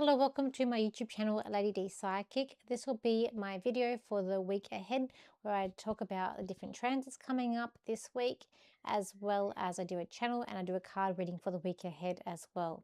Hello, welcome to my YouTube channel, Lady D Psychic. This will be my video for the week ahead where I talk about the different transits coming up this week, as well as I do a channel and I do a card reading for the week ahead as well.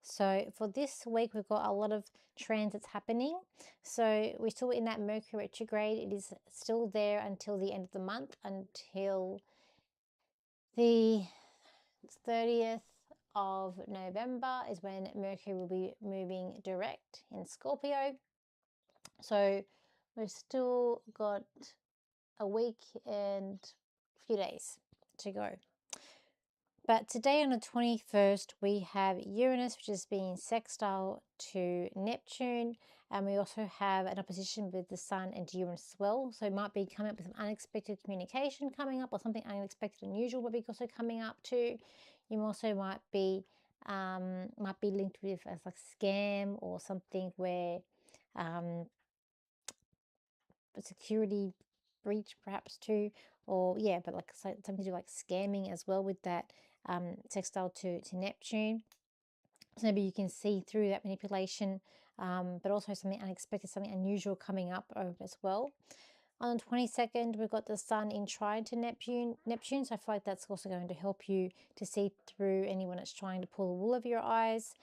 So for this week, we've got a lot of transits happening. So we're still in that Mercury retrograde. It is still there until the end of the month, until the 30th of November is when Mercury will be moving direct in Scorpio. So we've still got a week and a few days to go. But today on the 21st, we have Uranus, which is being sextile to Neptune. And we also have an opposition with the Sun and Uranus as well. So it might be coming up with some unexpected communication coming up, or something unexpected, unusual will be also coming up too. You also might be linked with as like scam or something where a security breach perhaps too, or yeah, but like something to do like scamming as well with that sextile to Neptune. So maybe you can see through that manipulation, but also something unexpected, something unusual coming up as well. On the 22nd, we've got the Sun in trine to Neptune. So I feel like that's also going to help you to see through anyone that's trying to pull the wool over your eyes.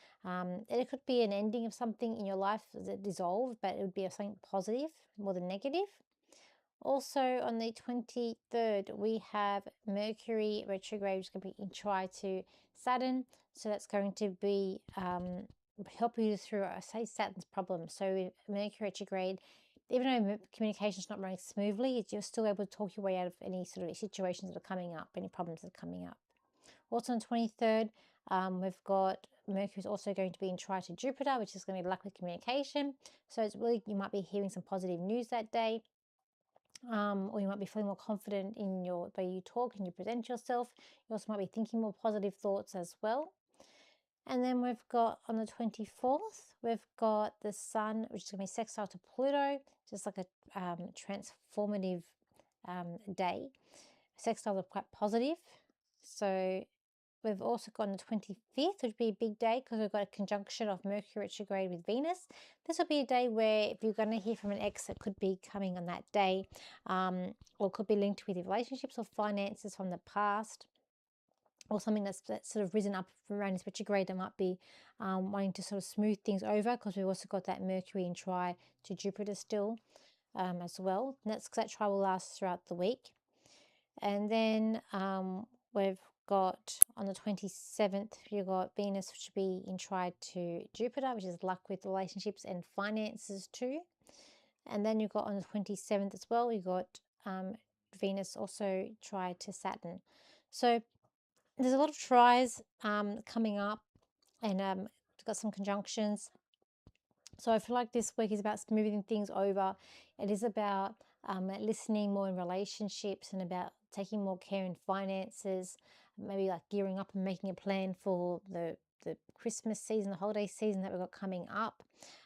It could be an ending of something in your life that dissolved, but it would be something positive more than negative. Also on the 23rd, we have Mercury retrograde, which is going to be in trine to Saturn. So that's going to be help you through, I say, Saturn's problem. So Mercury retrograde, even though communication is not running smoothly, you're still able to talk your way out of any sort of situations that are coming up, any problems that are coming up. Also on the 23rd, we've got Mercury is also going to be in trine to Jupiter, which is going to be luck with communication. So it's really, you might be hearing some positive news that day. Or you might be feeling more confident in your way you talk and you present yourself. You also might be thinking more positive thoughts as well. And then we've got on the 24th, we've got the Sun, which is going to be sextile to Pluto, just like a transformative day. Sextiles are quite positive. So we've also got on the 25th, which would be a big day because we've got a conjunction of Mercury retrograde with Venus. This will be a day where if you're going to hear from an ex, it could be coming on that day, or could be linked with your relationships or finances from the past, or something that's sort of risen up around this retrograde that might be wanting to sort of smooth things over, because we've also got that Mercury in trine to Jupiter still as well. And that's because that trine will last throughout the week. And then we've got on the 27th, you've got Venus, which will be in trine to Jupiter, which is luck with relationships and finances too. And then you've got on the 27th as well, you've got Venus also trine to Saturn. So there's a lot of tries coming up, and got some conjunctions. So I feel like this week is about smoothing things over. It is about listening more in relationships and about taking more care in finances, maybe like gearing up and making a plan for the Christmas season, the holiday season that we've got coming up.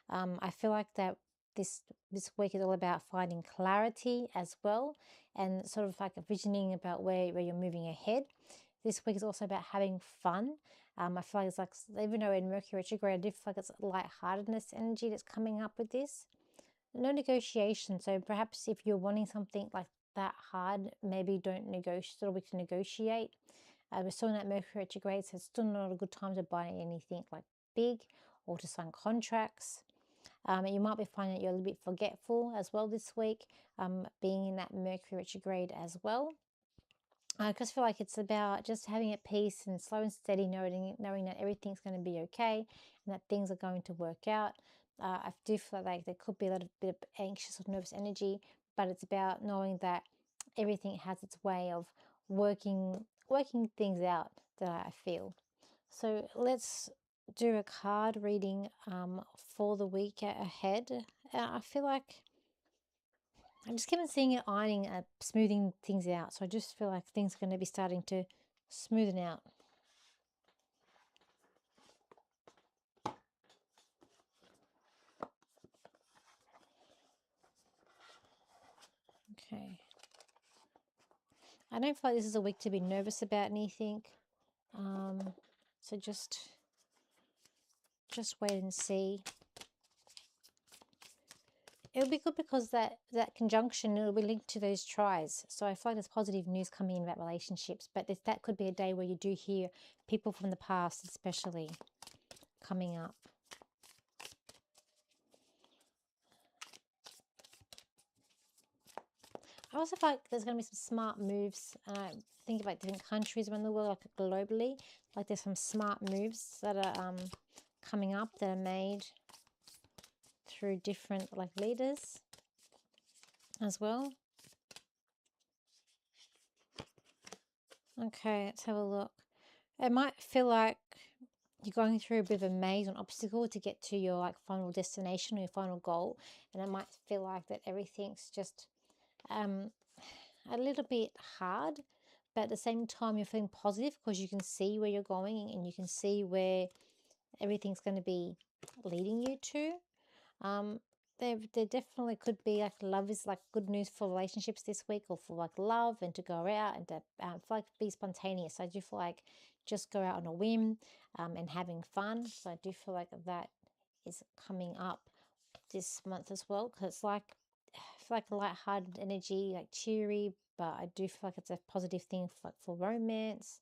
I feel like that this week is all about finding clarity as well, and sort of like a visioning about where you're moving ahead. This week is also about having fun. I feel like it's like, even though in Mercury retrograde, I do feel like it's lightheartedness energy that's coming up with this. No negotiation. So perhaps if you're wanting something like that hard, maybe don't negotiate, sort of we can negotiate. We're still in that Mercury retrograde, so it's still not a good time to buy anything like big or to sign contracts. You might be finding that you're a little bit forgetful as well this week, being in that Mercury retrograde as well. I just feel like it's about just having it peace and slow and steady, knowing that everything's going to be okay and that things are going to work out. I do feel like there could be a little bit of anxious or nervous energy, but it's about knowing that everything has its way of working things out, that I feel. So let's do a card reading for the week ahead. I feel like I just keep on seeing it ironing, smoothing things out. So I just feel like things are going to be starting to smoothen out. Okay. I don't feel like this is a week to be nervous about anything. So just wait and see. it'll be good because that conjunction, it'll be linked to those tries. So I feel like there's positive news coming in about relationships, but that could be a day where you do hear people from the past, especially coming up. I also feel like there's going to be some smart moves. Think about different countries around the world, like globally. Like there's some smart moves that are coming up that are made through different like leaders as well. Okay, let's have a look. It might feel like you're going through a bit of a maze, an obstacle to get to your like final destination or your final goal, and it might feel like that everything's just a little bit hard, but at the same time you're feeling positive because you can see where you're going and you can see where everything's going to be leading you to. There definitely could be like love is like good news for relationships this week, or for like love and to go out and to feel like be spontaneous. I do feel like just go out on a whim and having fun. So I do feel like that is coming up this month as well, because it's like I feel like a light-hearted energy, like cheery, but I do feel like it's a positive thing for romance.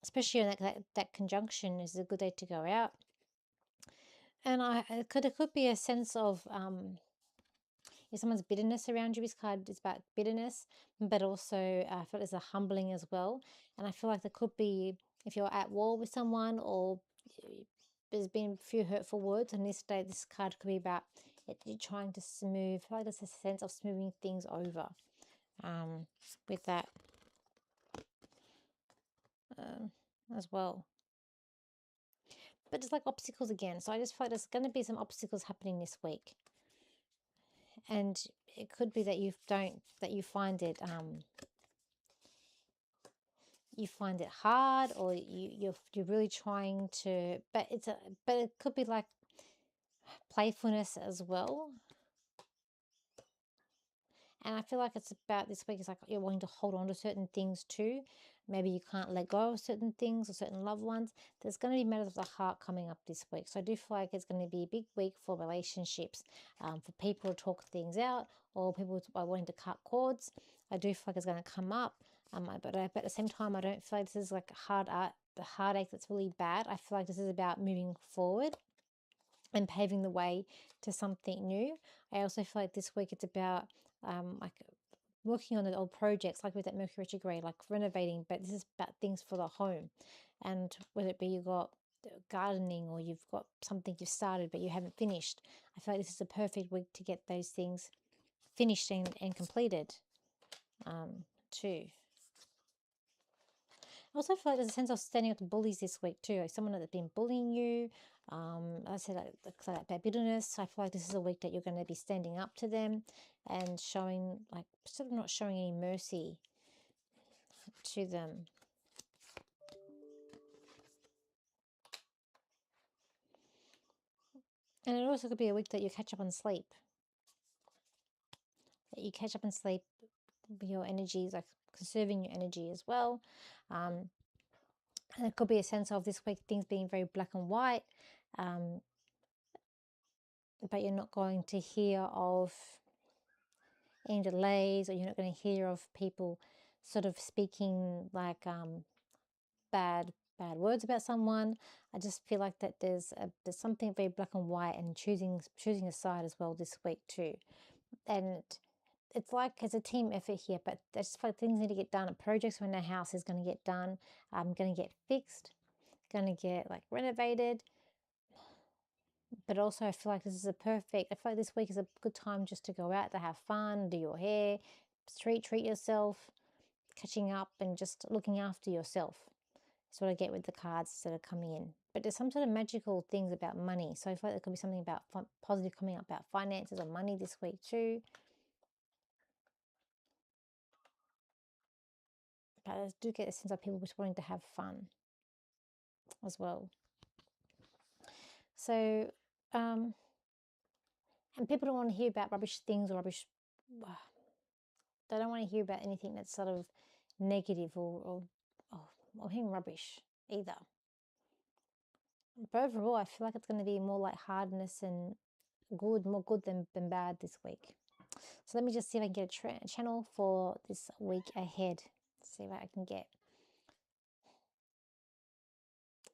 Especially in that conjunction is a good day to go out. And it could be a sense of if someone's bitterness around you, this card is about bitterness, but also I feel there's a humbling as well. And I feel like there could be, if you're at war with someone, or there's been a few hurtful words, and this day this card could be about you're trying to smooth. I feel like there's a sense of smoothing things over with that as well. But it's like obstacles again. So I just feel like there's going to be some obstacles happening this week. And it could be that you find it hard, or you're really trying to, but it could be like playfulness as well. And I feel like it's about this week, it's like you're wanting to hold on to certain things too. Maybe you can't let go of certain things or certain loved ones. There's going to be matters of the heart coming up this week. So I do feel like it's going to be a big week for relationships, for people to talk things out, or people are wanting to cut cords. I do feel like it's going to come up. But at the same time, I don't feel like this is like the heartache that's really bad. I feel like this is about moving forward and paving the way to something new. I also feel like this week it's about like working on the old projects, like with that Mercury retrograde, like renovating, but this is about things for the home. And whether it be you've got gardening, or you've got something you've started but you haven't finished, I feel like this is a perfect week to get those things finished and completed too. I also feel like there's a sense of standing up to bullies this week too. Like someone that's been bullying you. I said like that bitterness. I feel like this is a week that you're going to be standing up to them and showing, like, sort of not showing any mercy to them. And it also could be a week that you catch up on sleep. That you catch up on sleep, your energies, like conserving your energy as well. And it could be a sense of this week things being very black and white. But you're not going to hear of any delays, or you're not going to hear of people sort of speaking like bad words about someone. I just feel like that there's something very black and white, and choosing a side as well this week too. And it's like it's a team effort here, but I just feel like things need to get done. Projects around the house is going to get done. Going to get fixed, going to get like renovated. But also I feel like I feel like this week is a good time just to go out to have fun, do your hair, treat yourself, catching up and just looking after yourself. That's what I get with the cards that are coming in. But there's some sort of magical things about money. So I feel like there could be something about positive coming up about finances or money this week too. But I do get a sense of people just wanting to have fun as well. So, and people don't want to hear about rubbish things or rubbish. They don't want to hear about anything that's sort of negative or hearing rubbish either. But overall, I feel like it's going to be more like hardness and good, more good than bad this week. So let me just see if I can get a channel for this week ahead. See what I can get.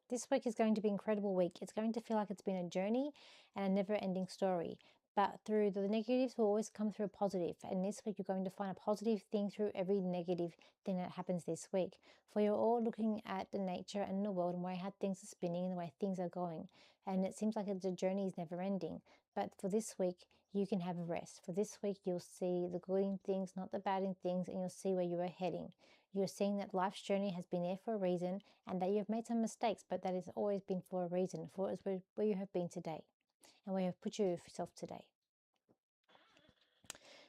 This week is going to be an incredible week. It's going to feel like it's been a journey and a never-ending story. But through the negatives will always come through a positive. And this week you're going to find a positive thing through every negative thing that happens this week. For you're all looking at the nature and the world and the way how things are spinning and the way things are going. And it seems like the journey is never ending. But for this week, you can have a rest. For this week, you'll see the good in things, not the bad in things, and you'll see where you are heading. You're seeing that life's journey has been there for a reason and that you've made some mistakes, but that has always been for a reason, for it's where you have been today and where you have put yourself today.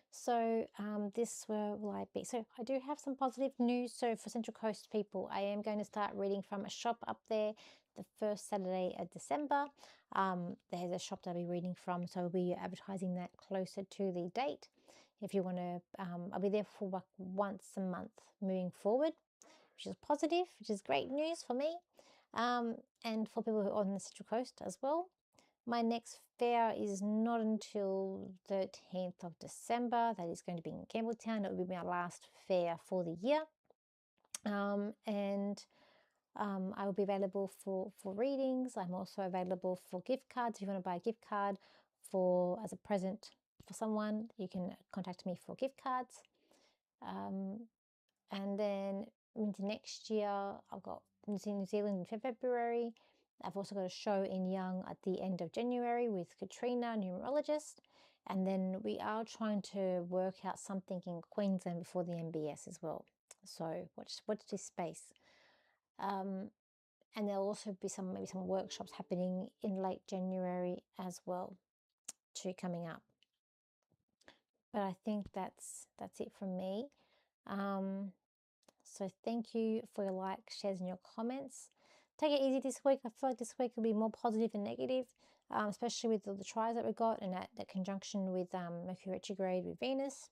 So this where will I be? So I do have some positive news. So for Central Coast people, I am going to start reading from a shop up there the first Saturday of December. There's a shop that I'll be reading from, so I'll be advertising that closer to the date. If you want to, I'll be there for like once a month moving forward, which is positive, which is great news for me, and for people who are on the Central Coast as well. My next fair is not until 13th of December. That is going to be in Campbelltown. It will be my last fair for the year. And I will be available for readings. I'm also available for gift cards. If you want to buy a gift card as a present for someone, you can contact me for gift cards. And then into next year, I've got New Zealand in February. I've also got a show in Young at the end of January with Katrina, numerologist. And then we are trying to work out something in Queensland before the MBS as well. So watch this space. And there'll also be maybe some workshops happening in late January as well, too, coming up. But I think that's it from me. So thank you for your likes, shares, and your comments. Take it easy this week. I feel like this week will be more positive than negative, especially with all the tries that we got and that conjunction with Mercury retrograde with Venus.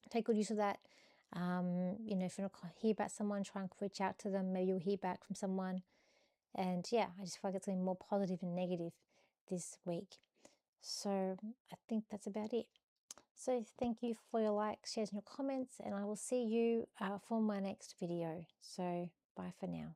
Take good use of that. If you don't hear about someone, try and reach out to them. Maybe you'll hear back from someone. And yeah, I just feel like it's going to be more positive than negative this week. So I think that's about it. So thank you for your likes, shares, and your comments, and I will see you for my next video. So bye for now.